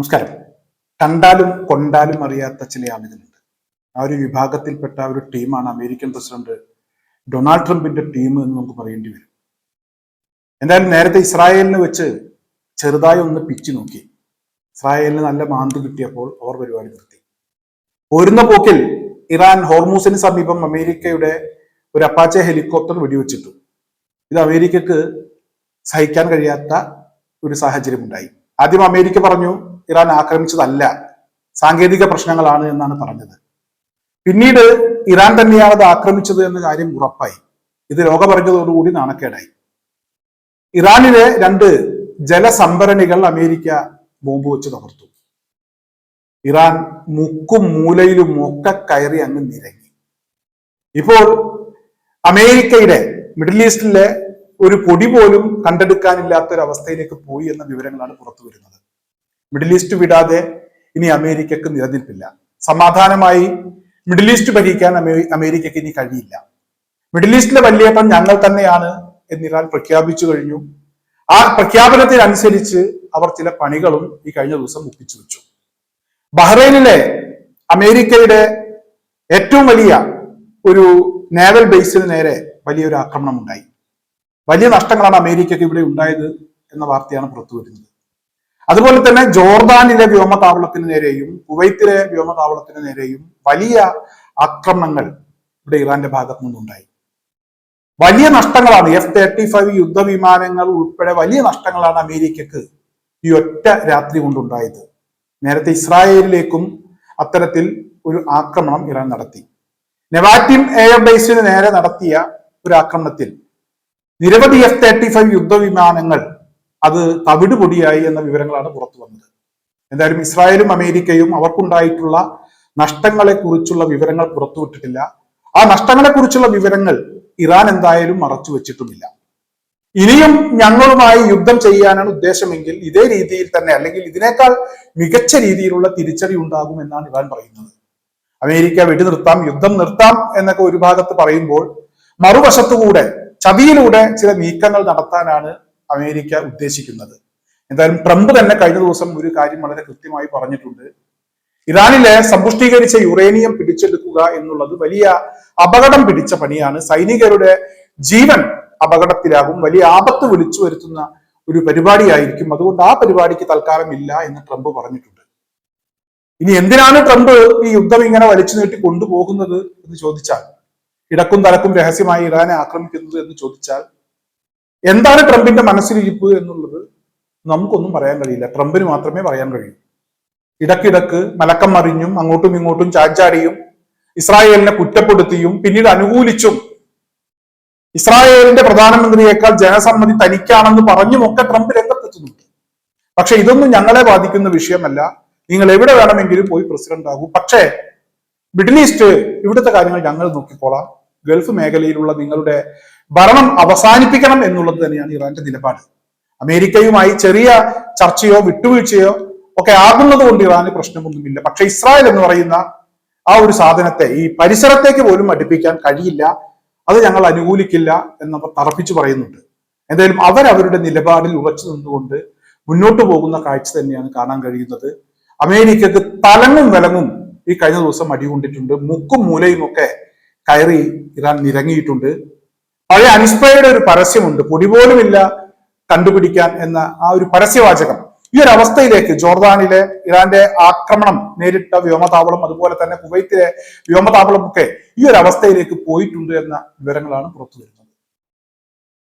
നമസ്കാരം. കണ്ടാലും കൊണ്ടാലും അറിയാത്ത ചില ആളുകളുണ്ട്. ആ ഒരു വിഭാഗത്തിൽപ്പെട്ട ഒരു ടീമാണ് അമേരിക്കൻ പ്രസിഡന്റ് ഡൊണാൾഡ് ട്രംപിന്റെ ടീം എന്ന് നമുക്ക് പറയേണ്ടി വരും. എന്തായാലും നേരത്തെ ഇസ്രായേലിനെ വെച്ച് ചെറുതായി ഒന്ന് പിച്ചു നോക്കി. ഇസ്രായേലിന് നല്ല മാന്ത് കിട്ടിയപ്പോൾ അവർ പരിപാടി നിർത്തി. പോരുന്ന പോക്കിൽ ഇറാൻ ഹോർമൂസിന് സമീപം അമേരിക്കയുടെ ഒരു അപ്പാച്ചെ ഹെലികോപ്റ്റർ വെടിവെച്ചിട്ടു. ഇത് അമേരിക്കക്ക് സഹിക്കാൻ കഴിയാത്ത ഒരു സാഹചര്യം ഉണ്ടായി. ആദ്യം അമേരിക്ക പറഞ്ഞു ഇറാൻ ആക്രമിച്ചതല്ല, സാങ്കേതിക പ്രശ്നങ്ങളാണ് എന്നാണ് പറഞ്ഞത്. പിന്നീട് ഇറാൻ തന്നെയാണ് അത് ആക്രമിച്ചത് എന്ന കാര്യം ഉറപ്പായി. ഇത് ലോകമറിഞ്ഞതോടുകൂടി നാണക്കേടായി. ഇറാനിലെ 2 ജലസംഭരണികൾ അമേരിക്ക ബോംബ് വെച്ച് തകർത്തു. ഇറാൻ മുക്കും മൂലയിലും ഒക്കെ കയറി അങ്ങ് നിരങ്ങി. ഇപ്പോൾ അമേരിക്കയുടെ മിഡിൽ ഈസ്റ്റിലെ ഒരു പൊടി പോലും കണ്ടെടുക്കാനില്ലാത്ത ഒരു അവസ്ഥയിലേക്ക് പോയി എന്ന വിവരങ്ങളാണ് പുറത്തു വരുന്നത്. മിഡിൽ ഈസ്റ്റ് വിടാതെ ഇനി അമേരിക്കക്ക് നിലനിൽപ്പില്ല. സമാധാനമായി മിഡിൽ ഈസ്റ്റ് ഭരിക്കാൻ അമേരിക്കക്ക് ഇനി കഴിയില്ല. മിഡിൽ ഈസ്റ്റിലെ വല്യേട്ടൻ ഞങ്ങൾ തന്നെയാണ് എന്ന് ഇറാൻ പ്രഖ്യാപിച്ചു കഴിഞ്ഞു. ആ പ്രഖ്യാപനത്തിനനുസരിച്ച് അവർ ചില പണികളും ഈ കഴിഞ്ഞ ദിവസം ഒപ്പിച്ചു വെച്ചു. ബഹ്റൈനിലെ അമേരിക്കയുടെ ഏറ്റവും വലിയ ഒരു നേവൽ ബേസിന് നേരെ വലിയൊരു ആക്രമണം ഉണ്ടായി. വലിയ നഷ്ടങ്ങളാണ് അമേരിക്കക്ക് ഇവിടെ ഉണ്ടായത് എന്ന വാർത്തയാണ് പുറത്തു വരുന്നത്. അതുപോലെ തന്നെ ജോർദാനിലെ വ്യോമതാവളത്തിന് നേരെയും കുവൈത്തിലെ വ്യോമതാവളത്തിന് നേരെയും വലിയ ആക്രമണങ്ങൾ ഇവിടെ ഇറാന്റെ ഭാഗത്തു നിന്നുണ്ടായി. വലിയ നഷ്ടങ്ങളാണ്. F-35 യുദ്ധവിമാനങ്ങൾ ഉൾപ്പെടെ വലിയ നഷ്ടങ്ങളാണ് അമേരിക്കക്ക് ഈ ഒറ്റ രാത്രി കൊണ്ടുണ്ടായത്. നേരത്തെ ഇസ്രായേലിലേക്കും അത്തരത്തിൽ ഒരു ആക്രമണം ഇറാൻ നടത്തി. നെവാറ്റിം എയർബേസിന് നേരെ നടത്തിയ ഒരു ആക്രമണത്തിൽ നിരവധി F-35 യുദ്ധവിമാനങ്ങൾ അത് തവിട് പൊടിയായി എന്ന വിവരങ്ങളാണ് പുറത്തു വന്നത്. എന്തായാലും ഇസ്രായേലും അമേരിക്കയും അവർക്കുണ്ടായിട്ടുള്ള നഷ്ടങ്ങളെ കുറിച്ചുള്ള വിവരങ്ങൾ പുറത്തുവിട്ടിട്ടില്ല. ആ നഷ്ടങ്ങളെ കുറിച്ചുള്ള വിവരങ്ങൾ ഇറാൻ എന്തായാലും മറച്ചു വെച്ചിട്ടുമില്ല. ഇനിയും ഞങ്ങളുമായി യുദ്ധം ചെയ്യാനാണ് ഉദ്ദേശമെങ്കിൽ ഇതേ രീതിയിൽ തന്നെ അല്ലെങ്കിൽ ഇതിനേക്കാൾ മികച്ച രീതിയിലുള്ള തിരിച്ചടി ഉണ്ടാകും എന്നാണ് ഇറാൻ പറയുന്നത്. അമേരിക്ക വെടിനിർത്താം, യുദ്ധം നിർത്താം എന്നൊക്കെ ഒരു ഭാഗത്ത് പറയുമ്പോൾ മറുവശത്തുകൂടെ ചതിയിലൂടെ ചില നീക്കങ്ങൾ നടത്താനാണ് അമേരിക്ക ഉദ്ദേശിക്കുന്നത്. എന്തായാലും ട്രംപ് തന്നെ കഴിഞ്ഞ ദിവസം ഒരു കാര്യം വളരെ കൃത്യമായി പറഞ്ഞിട്ടുണ്ട്. ഇറാനിലെ സമ്പുഷ്ടീകരിച്ച യുറേനിയം പിടിച്ചെടുക്കുക എന്നുള്ളത് വലിയ അപകടം പിടിച്ച പണിയാണ്. സൈനികരുടെ ജീവൻ അപകടത്തിലാകും, വലിയ ആപത്ത് വിളിച്ചു വരുത്തുന്ന ഒരു പരിപാടിയായിരിക്കും. അതുകൊണ്ട് ആ പരിപാടിക്ക് തൽക്കാലം ഇല്ല എന്ന് ട്രംപ് പറഞ്ഞിട്ടുണ്ട്. ഇനി എന്തിനാണ് ട്രംപ് ഈ യുദ്ധം ഇങ്ങനെ വലിച്ചു നീട്ടി കൊണ്ടുപോകുന്നത് എന്ന് ചോദിച്ചാൽ, ഇടക്കും തലക്കും രഹസ്യമായി ഇറാനെ ആക്രമിക്കുന്നത് എന്ന് ചോദിച്ചാൽ, എന്താണ് ട്രംപിന്റെ മനസ്സിലിരിപ്പ് എന്നുള്ളത് നമുക്കൊന്നും പറയാൻ കഴിയില്ല. ട്രംപിന് മാത്രമേ പറയാൻ കഴിയൂ. ഇടക്കിടക്ക് മലക്കം മറിഞ്ഞും അങ്ങോട്ടും ഇങ്ങോട്ടും ചാഞ്ചാടിയും ഇസ്രായേലിനെ കുറ്റപ്പെടുത്തിയും പിന്നീട് അനുകൂലിച്ചും ഇസ്രായേലിന്റെ പ്രധാനമന്ത്രിയേക്കാൾ ജനസമ്മതി തനിക്കാണെന്ന് പറഞ്ഞുമൊക്കെ ട്രംപ് രംഗത്തെത്തുന്നുണ്ട്. പക്ഷെ ഇതൊന്നും ഞങ്ങളെ ബാധിക്കുന്ന വിഷയമല്ല. നിങ്ങൾ എവിടെ വേണമെങ്കിലും പോയി പ്രസിഡന്റ് ആകൂ, പക്ഷേ മിഡിൽ ഈസ്റ്റ് ഇവിടുത്തെ കാര്യങ്ങൾ ഞങ്ങൾ നോക്കിക്കോളാം. ഗൾഫ് മേഖലയിലുള്ള നിങ്ങളുടെ ഭരണം അവസാനിപ്പിക്കണം എന്നുള്ളത് തന്നെയാണ് ഇറാന്റെ നിലപാട്. അമേരിക്കയുമായി ചെറിയ ചർച്ചയോ വിട്ടുവീഴ്ചയോ ഒക്കെ ആകുന്നത് കൊണ്ട് ഇറാന് പ്രശ്നമൊന്നുമില്ല. പക്ഷെ ഇസ്രായേൽ എന്ന് പറയുന്ന ആ ഒരു സാധനത്തെ ഈ പരിസരത്തേക്ക് പോലും അടുപ്പിക്കാൻ കഴിയില്ല, അത് ഞങ്ങൾ അനുകൂലിക്കില്ല എന്നവർ തറപ്പിച്ചു പറയുന്നുണ്ട്. എന്തായാലും അവരവരുടെ നിലപാടിൽ ഉറച്ചു നിന്നുകൊണ്ട് മുന്നോട്ട് പോകുന്ന കാഴ്ച തന്നെയാണ് കാണാൻ കഴിയുന്നത്. അമേരിക്കക്ക് തലങ്ങും വിലങ്ങും ഈ കഴിഞ്ഞ ദിവസം അടികൊണ്ടിട്ടുണ്ട്. മുക്കും മൂലയും ഒക്കെ കയറി ഇറാൻ നിരങ്ങിയിട്ടുണ്ട്. പഴയ അൻസ്പയറുടെ ഒരു പരസ്യമുണ്ട്, പൊടി പോലുമില്ല കണ്ടുപിടിക്കാൻ എന്ന ആ ഒരു പരസ്യവാചകം. ഈ ഒരു അവസ്ഥയിലേക്ക് ജോർദാനിലെ ഇറാന്റെ ആക്രമണം നേരിട്ട വ്യോമതാവളം, അതുപോലെ തന്നെ കുവൈത്തിലെ വ്യോമതാവളം ഒക്കെ ഈ ഒരു അവസ്ഥയിലേക്ക് പോയിട്ടുണ്ട് എന്ന വിവരങ്ങളാണ് പുറത്തു വരുന്നത്.